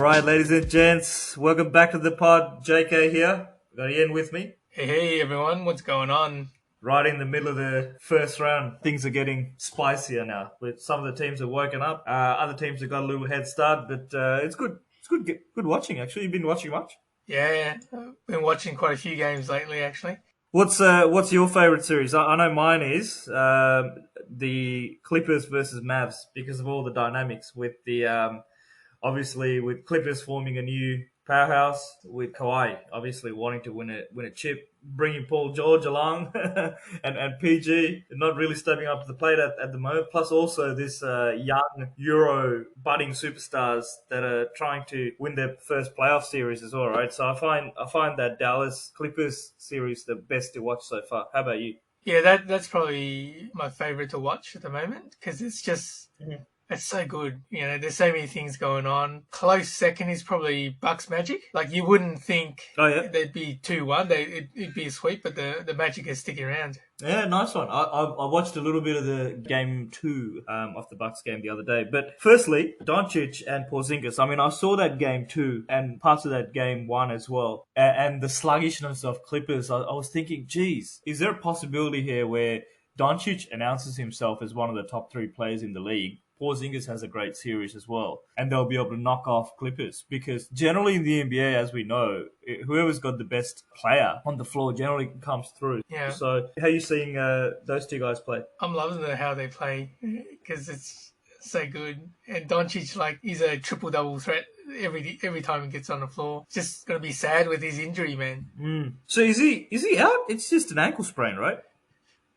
right, ladies and gents, welcome back to the pod. JK here. Got Ian with me. Hey everyone, what's going on? Right in the middle of the first round, things are getting spicier now. With some of the teams have woken up, other teams have got a little head start, but it's good. It's good watching. Actually, you've been watching much. Yeah, I've been watching quite a few games lately actually. What's your favorite series? I know mine is the Clippers versus Mavs because of all the dynamics with the obviously with Clippers forming a new powerhouse, with Kawhi obviously wanting to win a chip, bringing Paul George along, and PG not really stepping up to the plate at the moment. Plus also this young Euro budding superstars that are trying to win their first playoff series as well, right? So I find that Dallas Clippers series the best to watch so far. How about you? Yeah, that's probably my favorite to watch at the moment because it's just it's so good. You know, there's so many things going on. Close second is probably Bucks Magic. Like you wouldn't think Oh yeah. they'd be 2-1. It'd be a sweep, but the Magic is sticking around. Yeah, nice one. I watched a little bit of the game two of the Bucks game the other day. But firstly, Doncic and Porzingis. I mean, I saw that game two and parts of that game one as well. And the sluggishness of Clippers. I was thinking, geez, is there a possibility here where Doncic announces himself as one of the top three players in the league? Porzingis has a great series as well, and they'll be able to knock off Clippers because generally in the NBA, as we know, whoever's got the best player on the floor generally comes through. Yeah, So, how are you seeing those two guys play? I'm loving how they play because it's so good. And Doncic, like, he's a triple double threat every time he gets on the floor. Just gonna be sad with his injury, man. So is he out? It's just an ankle sprain, right?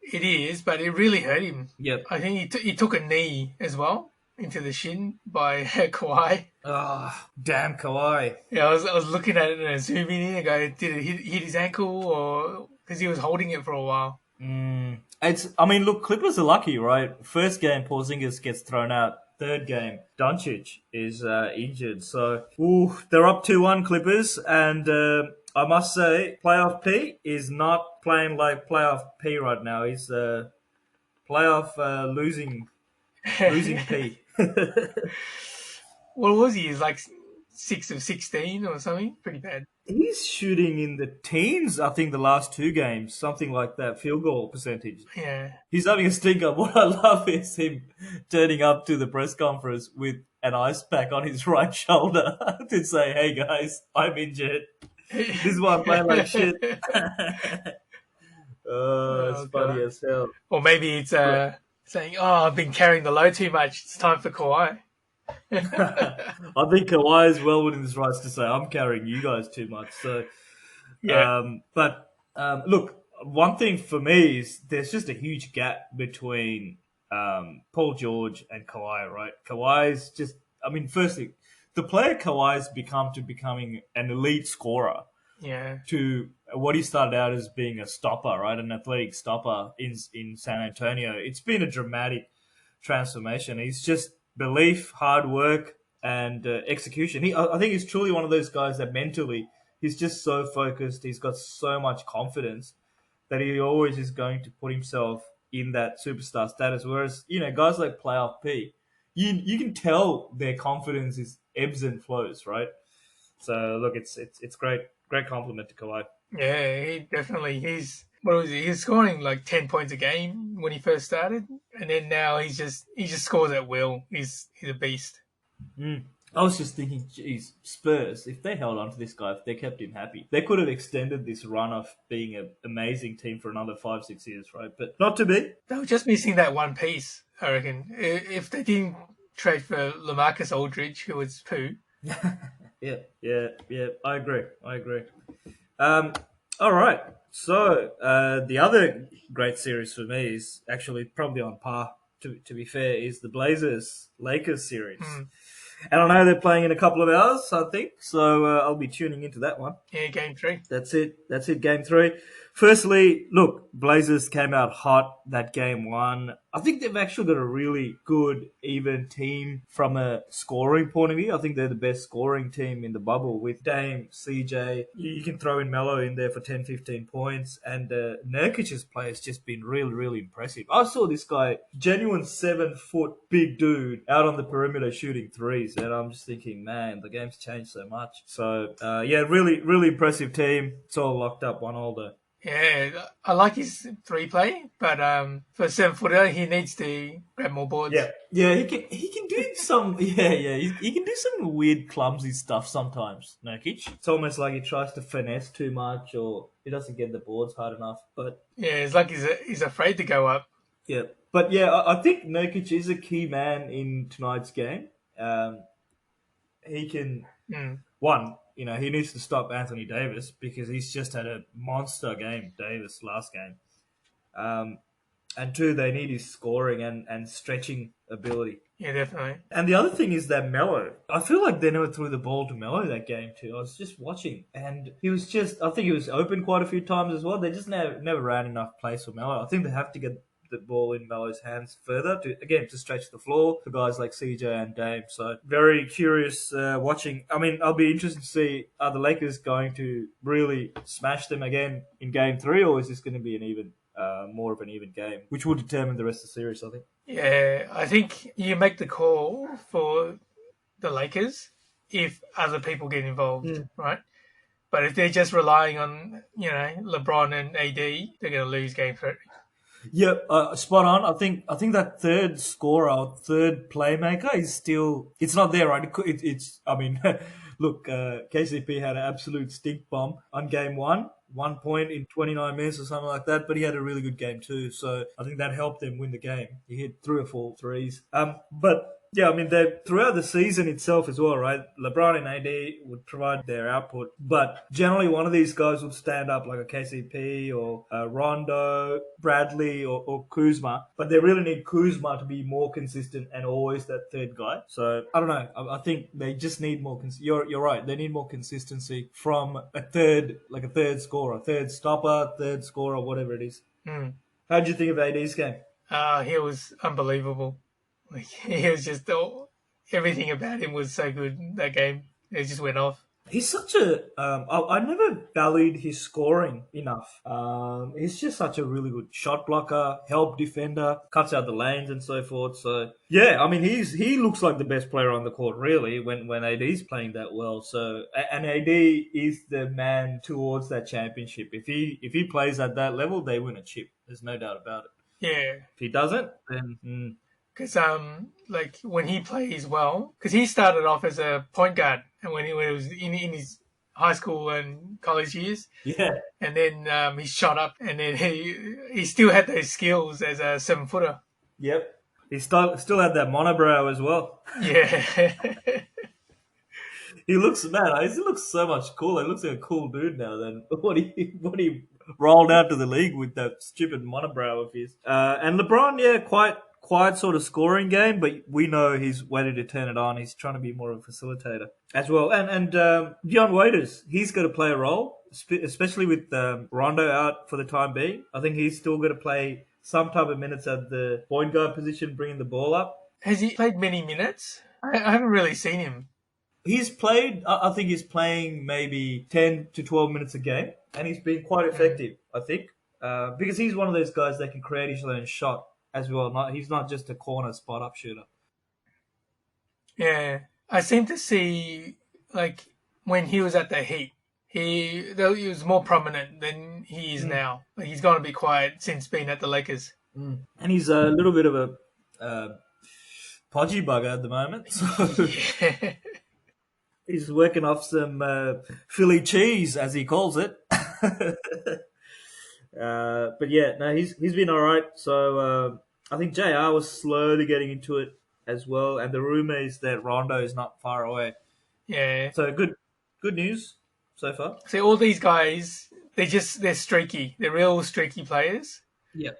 It is, but it really hurt him. Yep. I think he took a knee as well into the shin by Kawhi. Ah, damn Kawhi. Yeah, I was looking at it and I zoomed in and go, did it hit his ankle or because he was holding it for a while? I mean, look, Clippers are lucky, right? First game, Porzingis gets thrown out. Third game, Doncic is injured. So, they're up 2-1 Clippers. And I must say, playoff P is not playing like playoff P right now. He's playoff losing P. What was he? He's like 6 of 16 or something. Pretty bad. He's shooting in the teens, I think, the last two games, something like that, field goal percentage. Yeah. He's having a stinker. What I love is him turning up to the press conference with an ice pack on his right shoulder to say, hey guys, I'm injured. This is why I'm playing like shit. It's funny as hell. Or maybe it's saying, I've been carrying the load too much. It's time for Kawhi. I think Kawhi is well within his rights to say, I'm carrying you guys too much. So, Yeah. Look, one thing for me is there's just a huge gap between Paul George and Kawhi, right? Kawhi's just, I mean, firstly, the player Kawhi's becoming an elite scorer Yeah. to what he started out as being a stopper, right? An athletic stopper in San Antonio. It's been a dramatic transformation. He's just belief, hard work, and execution. I think he's truly one of those guys that mentally he's just so focused. He's got so much confidence that he always is going to put himself in that superstar status. Whereas guys like Playoff P, you can tell their confidence is ebbs and flows, right? So look, it's great compliment to Kawhi. Yeah, he definitely. What was he? He was scoring like 10 points a game when he first started, and then now he just scores at will. He's a beast. I was just thinking, geez, Spurs, if they held on to this guy, if they kept him happy, they could have extended this run of being an amazing team for another 5-6 years, right? But not to be. They were just missing that one piece, I reckon. If they didn't trade for LaMarcus Aldridge, who was poo. Yeah. I agree. All right. So the other great series for me is actually probably on par. To be fair, is the Blazers Lakers series, and I know they're playing in a couple of hours, I think. So I'll be tuning into that one. Yeah, game 3. That's it. Game 3. Firstly, look, Blazers came out hot that game one. I think they've actually got a really good, even team from a scoring point of view. I think they're the best scoring team in the bubble with Dame, CJ. You can throw in Melo in there for 10, 15 points. And Nurkic's play has just been really, really impressive. I saw this guy, genuine 7-foot big dude, out on the perimeter shooting threes. And I'm just thinking, man, the game's changed so much. So, yeah, really, really impressive team. It's all locked up 1-1 though. Yeah, I like his three play, but for a 7-footer, he needs to grab more boards. Yeah, he can do some he can do some weird clumsy stuff sometimes. Nurkic. It's almost like he tries to finesse too much, or he doesn't get the boards hard enough. But Yeah, it's like he's afraid to go up. yeah, but yeah, I think Nurkic is a key man in tonight's game. He can one, he needs to stop Anthony Davis because he's just had a monster game, Davis, last game. And two, they need his scoring and stretching ability. Yeah, definitely. And the other thing is that Melo. I feel like they never threw the ball to Melo that game too. I was just watching, and I think he was open quite a few times as well. They just never ran enough plays for Melo. I think they have to get the ball in Melo's hands further to stretch the floor for guys like CJ and Dame. So very curious watching. I mean, I'll be interested to see, are the Lakers going to really smash them again in Game 3, or is this going to be more of an even game, which will determine the rest of the series, I think. Yeah, I think you make the call for the Lakers if other people get involved, right? But if they're just relying on, LeBron and AD, they're going to lose Game 3. Yeah, spot on. I think that third scorer, third playmaker is still. It's not there, right? It's. I mean, look, KCP had an absolute stink bomb on game 1 point in 29 minutes or something like that. But he had a really good game too, so I think that helped them win the game. He hit 3 or 4 threes. But. Yeah, I mean, throughout the season itself as well, right? LeBron and AD would provide their output, but generally one of these guys would stand up like a KCP or Rondo, Bradley, or Kuzma. But they really need Kuzma to be more consistent and always that third guy. So I don't know. I think they just need more. You're right. They need more consistency from a third scorer, third stopper, third scorer, whatever it is. How did you think of AD's game? He was unbelievable. Like, he was just everything about him was so good that game. It just went off. He's such a. I never valued his scoring enough. He's just such a really good shot blocker, help defender, cuts out the lanes and so forth. So yeah, I mean he looks like the best player on the court really when AD's playing that well. So and AD is the man towards that championship. If he plays at that level, they win a chip. There's no doubt about it. Yeah. If he doesn't, then. Because like when he plays well, because he started off as a point guard, and when he was in his high school and college years, and then he shot up, and then he still had those skills as a 7-footer. Yep, he still had that monobrow as well. Yeah, he looks so much cooler. He looks like a cool dude now than what he rolled out to the league with that stupid monobrow of his. And LeBron, yeah, quite sort of scoring game, but we know he's ready to turn it on. He's trying to be more of a facilitator as well. And Dion Waiters, he's going to play a role, especially with Rondo out for the time being. I think he's still going to play some type of minutes at the point guard position, bringing the ball up. Has he played many minutes? I haven't really seen him. He's played, I think he's playing maybe 10 to 12 minutes a game, and he's been quite effective, I think, because he's one of those guys that can create his own shot as well. He's not just a corner spot up shooter. Yeah, I seem to see like when he was at the Heat, he was more prominent than he is now. Like, he's gone a bit quiet since being at the Lakers. And he's a little bit of a podgy bugger at the moment. So he's working off some Philly cheese, as he calls it. But yeah, no, he's been all right. So I think JR was slowly getting into it as well, and the rumor is that Rondo is not far away. Yeah. So good news so far. See, all these guys, they're streaky. They're real streaky players. Yep.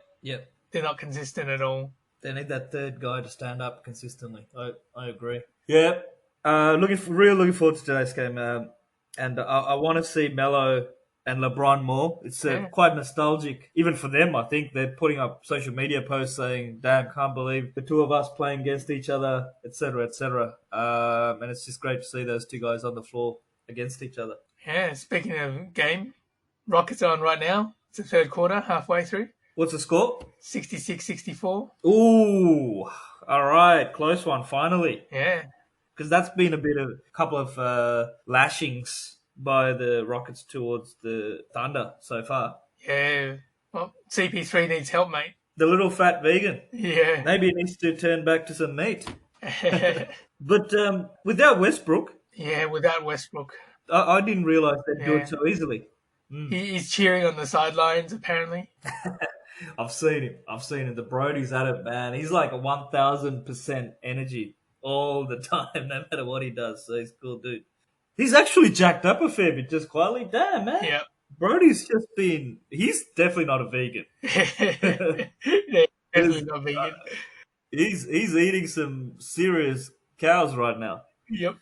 They're not consistent at all. They need that third guy to stand up consistently. I agree. Yeah. Looking forward to today's game, and I want to see Melo and LeBron more. It's quite nostalgic, even for them. I think they're putting up social media posts saying, "Damn, can't believe the two of us playing against each other," etc., etc. And it's just great to see those two guys on the floor against each other. Yeah, speaking of game, Rockets are on right now. It's the third quarter, halfway through. What's the score? 66-64. Ooh, all right, close one finally. Yeah. Because that's been a couple of lashings by the Rockets towards the Thunder so far. Yeah. Well, CP3 needs help, mate. The little fat vegan. Yeah. Maybe he needs to turn back to some meat. But without Westbrook. Yeah, without Westbrook. I didn't realise they'd do it so easily. He's cheering on the sidelines, apparently. I've seen him. The Brody's at it, man. He's like a 1,000% energy all the time, no matter what he does. So he's a cool dude. He's actually jacked up a fair bit, just quietly. Damn, man. Yeah. Brody's just been. He's definitely not a vegan. Yeah, definitely not vegan. He's eating some serious cows right now. Yep.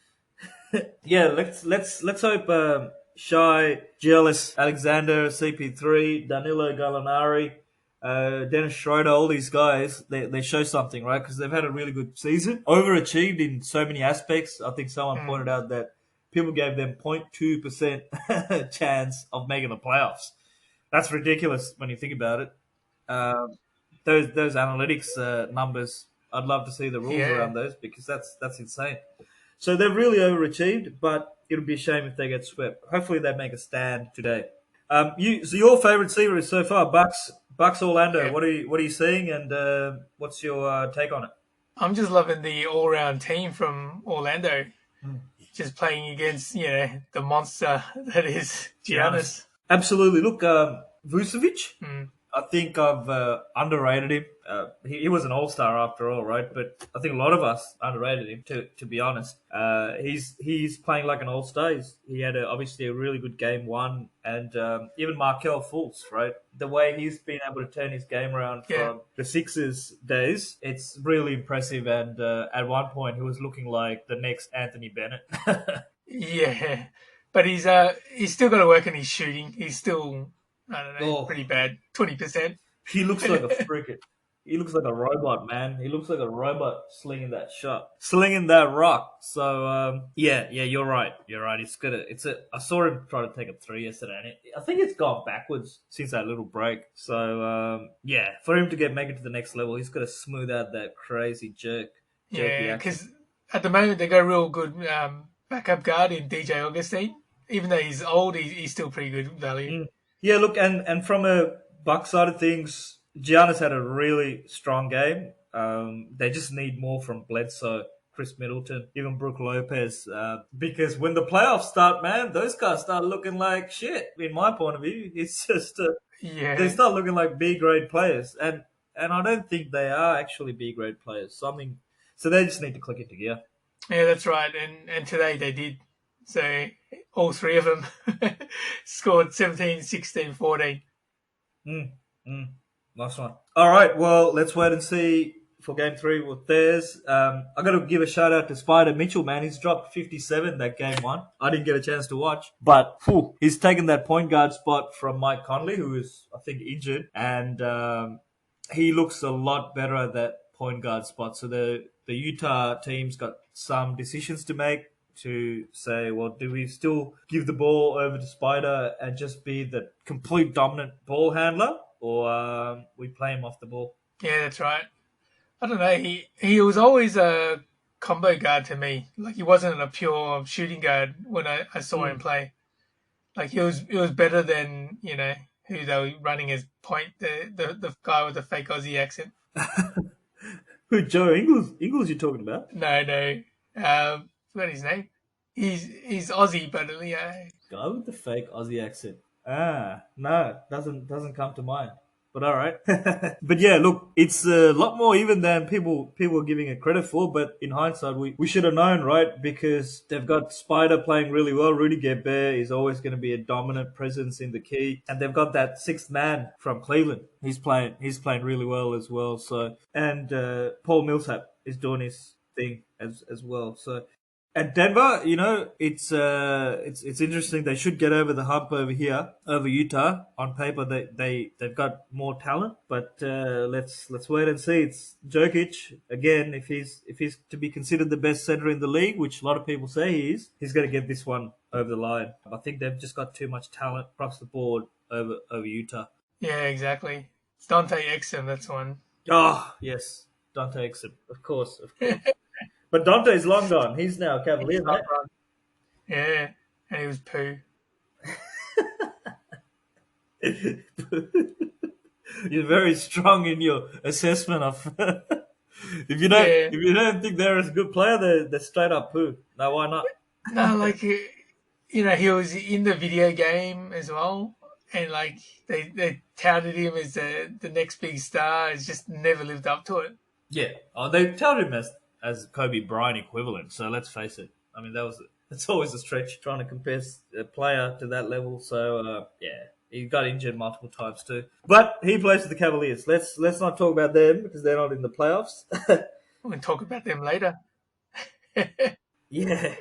Yeah, let's hope Shai, Gillis, Alexander, CP3, Danilo Gallinari, Dennis Schroeder, all these guys, they show something, right? Because they've had a really good season, overachieved in so many aspects. I think someone pointed out that people gave them 0.2% chance of making the playoffs. That's ridiculous when you think about it. Those analytics numbers, I'd love to see the rules around those because that's insane. So they've really overachieved, but it'll be a shame if they get swept. Hopefully they make a stand today. So your favourite series so far, Bucks Orlando. Yeah. What are you seeing, and what's your take on it? I'm just loving the all-round team from Orlando, just playing against the monster that is Giannis. Absolutely. Look, Vucevic. I think I've underrated him. He was an all-star after all, right? But I think a lot of us underrated him, to be honest. He's playing like an all-star. He had obviously a really good game one, and even Markelle Fultz, right? The way he's been able to turn his game around from the Sixers days, it's really impressive. And at one point, he was looking like the next Anthony Bennett. Yeah, but he's still got to work on his shooting. He's still... I don't know, pretty bad. 20%. He looks like a frickin'. He looks like a robot, man. He looks like a robot slinging that shot, slinging that rock. So yeah, you're right. I saw him try to take a three yesterday, and I think it's gone backwards since that little break. So yeah, for him to make it to the next level, he's got to smooth out that crazy jerk. Yeah, because at the moment they got a real good backup guard in DJ Augustine. Even though he's old, he's still pretty good value. Yeah, look, and from a Buck side of things, Giannis had a really strong game. They just need more from Bledsoe, Chris Middleton, even Brook Lopez, because when the playoffs start, man, those guys start looking like shit. In my point of view, it's just they start looking like B-grade players, and I don't think they are actually B-grade players. So they just need to click it together. Yeah, that's right, and today they did. So all three of them scored 17, 16, 14. Nice one. All right, well, let's wait and see for game 3 with theirs. I got to give a shout out to Spida Mitchell, man. He's dropped 57 that game 1. I didn't get a chance to watch, but he's taken that point guard spot from Mike Conley, who is, I think, injured, and he looks a lot better at that point guard spot. So the Utah team's got some decisions to make, to say, well, do we still give the ball over to Spida and just be the complete dominant ball handler, or we play him off the ball? Yeah, that's right. I don't know. He was always a combo guard to me. Like, he wasn't a pure shooting guard when I saw him play. Like, he was better than, who they were running as point, the guy with the fake Aussie accent. Who, Joe Ingles you're talking about? No. Forgot his name. He's Aussie, but Guy with the fake Aussie accent. No, doesn't come to mind. But all right. But yeah, look, it's a lot more even than people are giving it credit for. But in hindsight, we should have known, right? Because they've got Spida playing really well. Rudy Gobert is always going to be a dominant presence in the key, and they've got that sixth man from Cleveland. He's playing really well as well. So, and Paul Millsap is doing his thing as well. So And Denver, it's interesting. They should get over the hump over here, over Utah. On paper, they've got more talent, but let's wait and see. It's Jokic again. If he's to be considered the best center in the league, which a lot of people say he's going to get this one over the line. I think they've just got too much talent across the board over Utah. Yeah, exactly. It's Dante Exum, that's one. Oh yes, Dante Exum, of course. But Dante's long gone. He's now a Cavalier, mate. Yeah, and he was poo. You're very strong in your assessment of. If you don't think they're a good player, they're straight up poo. Now why not? No, like he was in the video game as well, and like they touted him as the next big star. He's just never lived up to it. Yeah, they touted him as Kobe Bryant equivalent. So let's face it. I mean, that's always a stretch trying to compare a player to that level. So yeah, he got injured multiple times too. But he plays for the Cavaliers. Let's not talk about them because they're not in the playoffs. We can talk about them later. Yeah,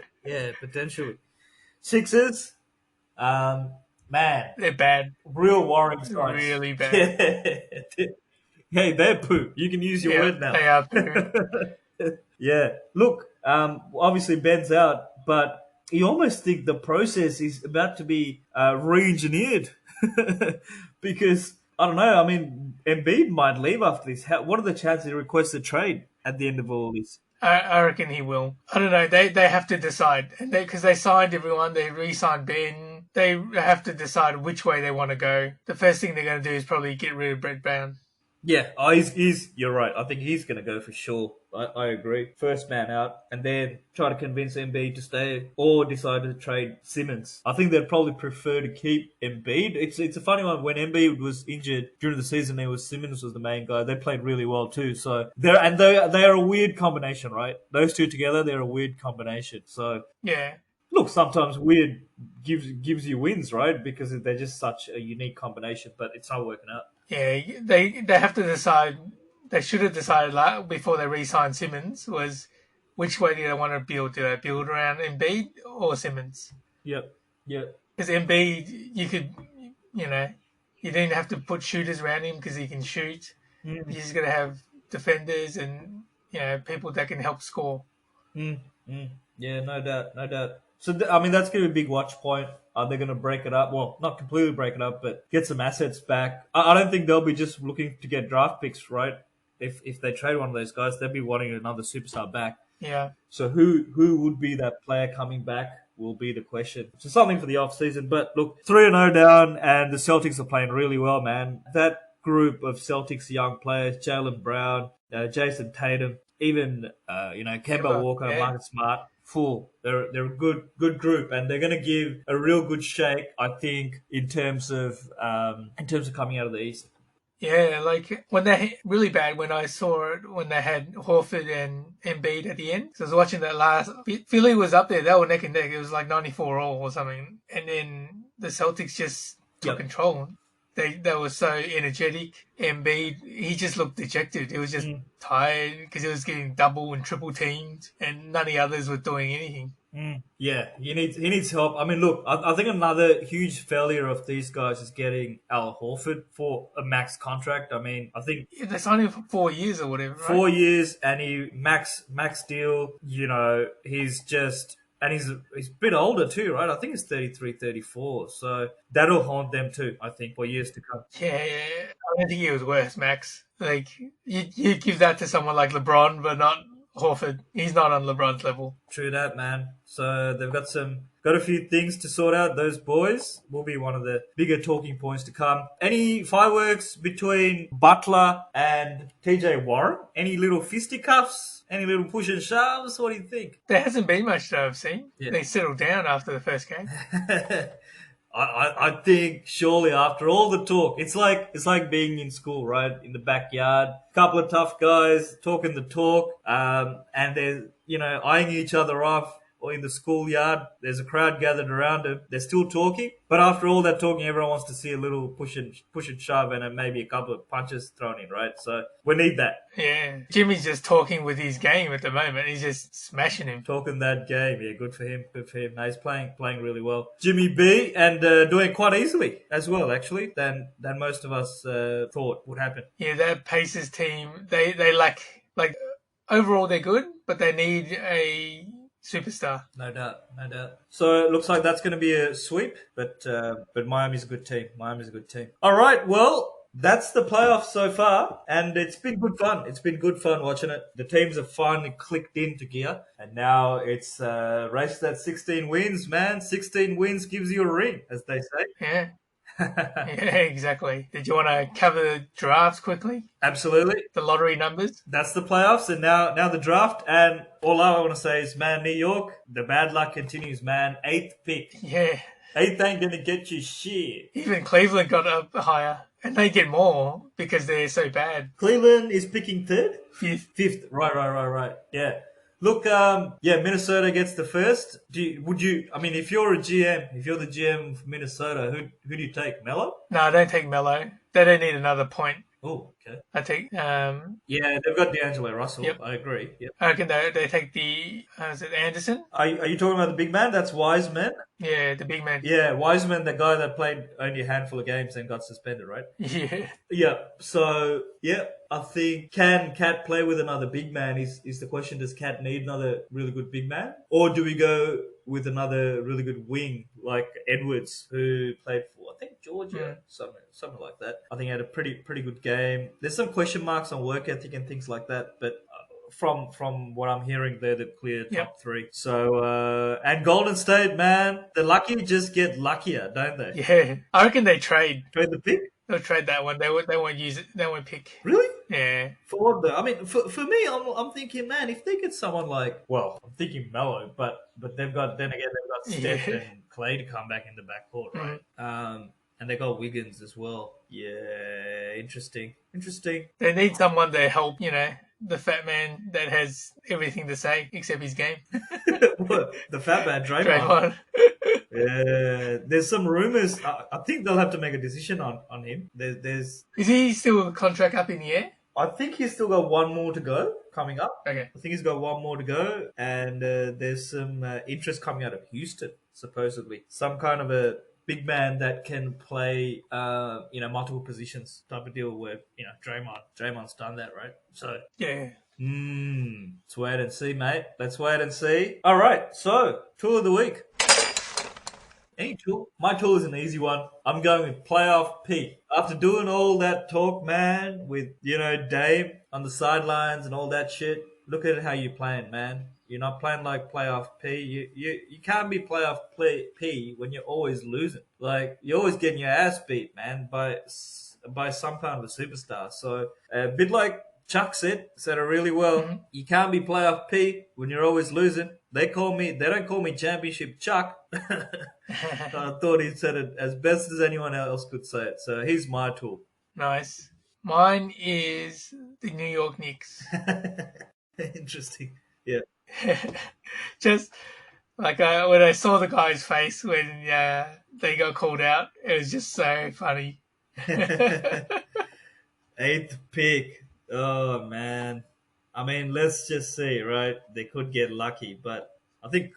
potentially. Sixers, man, they're bad. Real worrying signs. Really bad. Yeah. Hey, they're poo. You can use your word now. They are poo. Yeah. Look, obviously Ben's out, but you almost think the process is about to be re-engineered because I don't know. I mean, Embiid might leave after this. What are the chances he requests a trade at the end of all this? I reckon he will. I don't know. They have to decide, because they signed everyone. They re-signed Ben. They have to decide which way they want to go. The first thing they're going to do is probably get rid of Brett Brown. Yeah, you're right. I think he's going to go for sure. I agree. First man out, and then try to convince Embiid to stay, or decide to trade Simmons. I think they'd probably prefer to keep Embiid. It's a funny one. When Embiid was injured during the season, Simmons was the main guy. They played really well too. So they are a weird combination, right? Those two together, they're a weird combination. So yeah. Look, sometimes weird gives you wins, right? Because they're just such a unique combination, but it's not working out. Yeah, they have to decide. They should have decided before they re-signed Simmons was which way do they want to build? Do they build around Embiid or Simmons? Yep. Because Embiid, you didn't have to put shooters around him because he can shoot. Mm. You're just going to have defenders and people that can help score. Yeah, no doubt. So, that's going to be a big watch point. Are they going to break it up? Well, not completely break it up, but get some assets back. I don't think they'll be just looking to get draft picks, right? If they trade one of those guys, they'll be wanting another superstar back. Yeah. So who would be that player coming back will be the question. So something for the off-season. But look, 3-0 down, and the Celtics are playing really well, man. That group of Celtics young players, Jaylen Brown, Jason Tatum, even Kemba Walker, Marcus Smart, full. They're a good group, and they're going to give a real good shake, I think, in terms of coming out of the East. Yeah, like when they really bad when I saw it when they had Horford and Embiid at the end. So I was watching that last. Philly was up there; they were neck and neck. It was like 94 all or something, and then the Celtics just took control. They were so energetic. Embiid, he just looked dejected. He was just tired because he was getting double and triple teamed, and none of the others were doing anything. Yeah, he needs help. I mean, look, I think another huge failure of these guys is getting Al Horford for a max contract. I mean, I think they signed him for 4 years or whatever. Right? 4 years, and he max deal. He's just. And he's a bit older too, right? I think he's 33, 34. So that'll haunt them too, I think, for years to come. Yeah. I don't think he was worth max. Like, you give that to someone like LeBron, but not Horford. He's not on LeBron's level. True that, man. So they've got a few things to sort out. Those boys will be one of the bigger talking points to come. Any fireworks between Butler and TJ Warren? Any little fisticuffs? Any little push and shoves? What do you think? There hasn't been much that I've seen. Yeah. They settled down after the first game. I think surely after all the talk, it's like being in school, right? In the backyard, couple of tough guys talking the talk, and they're eyeing each other off. or in the schoolyard. There's a crowd gathered around him. They're still talking, but after all that talking, everyone wants to see a little push and shove and then maybe a couple of punches thrown in, right? So we need that. Yeah, Jimmy's just talking with his game at the moment. He's just smashing him. Talking that game, yeah, good for him. Good for him. No, he's playing really well. Jimmy B, and doing quite easily as well, actually, than most of us thought would happen. Yeah, that Pacers team, they lack, like, overall they're good, but they need a superstar. No doubt. So it looks like that's going to be a sweep, but Miami's a good team. All right, well, that's the playoffs so far, and it's been good fun. It's been good fun watching it. The teams have finally clicked into gear, and now it's race that 16 wins, man. 16 wins gives you a ring, as they say. Yeah. Yeah, exactly. Did you want to cover the drafts quickly? Absolutely. The lottery numbers? That's the playoffs, and now the draft, and all I want to say is, man, New York, the bad luck continues, man. 8th pick. Yeah. 8th ain't going to get you shit. Even Cleveland got up higher. And they get more because they're so bad. Cleveland is picking 3rd? 5th. 5th. Right. Yeah. Look, Minnesota gets the first. If you're the GM of Minnesota, who do you take? Melo? No, don't take Melo. They don't need another point. Oh, okay. I take. Yeah, they've got D'Angelo Russell. Yep. I agree. Yep. I reckon they take the. Is it Anderson? Are you talking about the big man? That's Wiseman. Yeah, the big man. Yeah, Wiseman, the guy that played only a handful of games and got suspended, right? Yeah. Yeah. So I think can Cat play with another big man? Is the question? Does Cat need another really good big man, or do we go with another really good wing like Edwards, who played for I think Georgia, something like that? I think he had a pretty good game. There's some question marks on work ethic and things like that, but from what I'm hearing, they're the clear top 3. So and Golden State, man, the lucky just get luckier, don't they? Yeah, I reckon they trade the pick. They'll trade that one. They won't use it. They won't pick. Really? Yeah. For what though? I mean, for me, I'm thinking, man, if they get someone like, well, I'm thinking Melo, but they've got Steph and Clay to come back in the backcourt, right? Mm-hmm. And they got Wiggins as well. Yeah, interesting. They need someone to help, the fat man that has everything to say except his game. What? The fat man, Draymond. Yeah, there's some rumors. I think they'll have to make a decision on him. There's. Is he still a contract up in the air? I think he's still got one more to go coming up. Okay. I think he's got one more to go, and there's some interest coming out of Houston, supposedly. Some kind of a big man that can play, multiple positions type of deal where, Draymond's done that, right? So. Yeah. Let's wait and see, mate. Let's wait and see. All right, so tool of the week. Any tool? My tool is an easy one. I'm going with playoff P. After doing all that talk, man, with, Dame on the sidelines and all that shit, look at how you're playing, man. You're not playing like playoff P. You can't be playoff P when you're always losing. Like, you're always getting your ass beat, man, by some kind of a superstar. So, a bit like Chuck said it really well. Mm-hmm. You can't be playoff P when you're always losing. They don't call me Championship Chuck. I thought he said it as best as anyone else could say it. So he's my tool. Nice. Mine is the New York Knicks. Interesting. Yeah. Just like when I saw the guy's face when they got called out, it was just so funny. 8th pick. Oh, man. I mean, let's just say, right? They could get lucky, but I think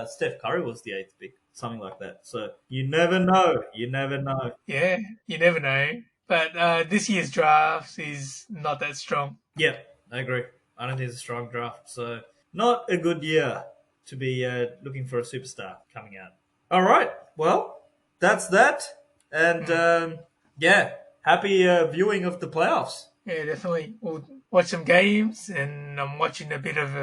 Steph Curry was the 8th pick, something like that. So you never know. Yeah, you never know. But this year's draft is not that strong. Yeah, I agree. I don't think it's a strong draft. So not a good year to be looking for a superstar coming out. All right. Well, that's that. And happy viewing of the playoffs. Yeah, definitely. We'll watch some games, and I'm watching a bit of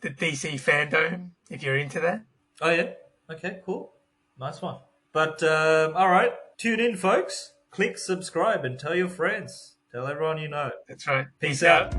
the DC fandom, if you're into that. Oh, yeah? Okay, cool. Nice one. But, all right. Tune in, folks. Click subscribe and tell your friends. Tell everyone you know. That's right. Peace out.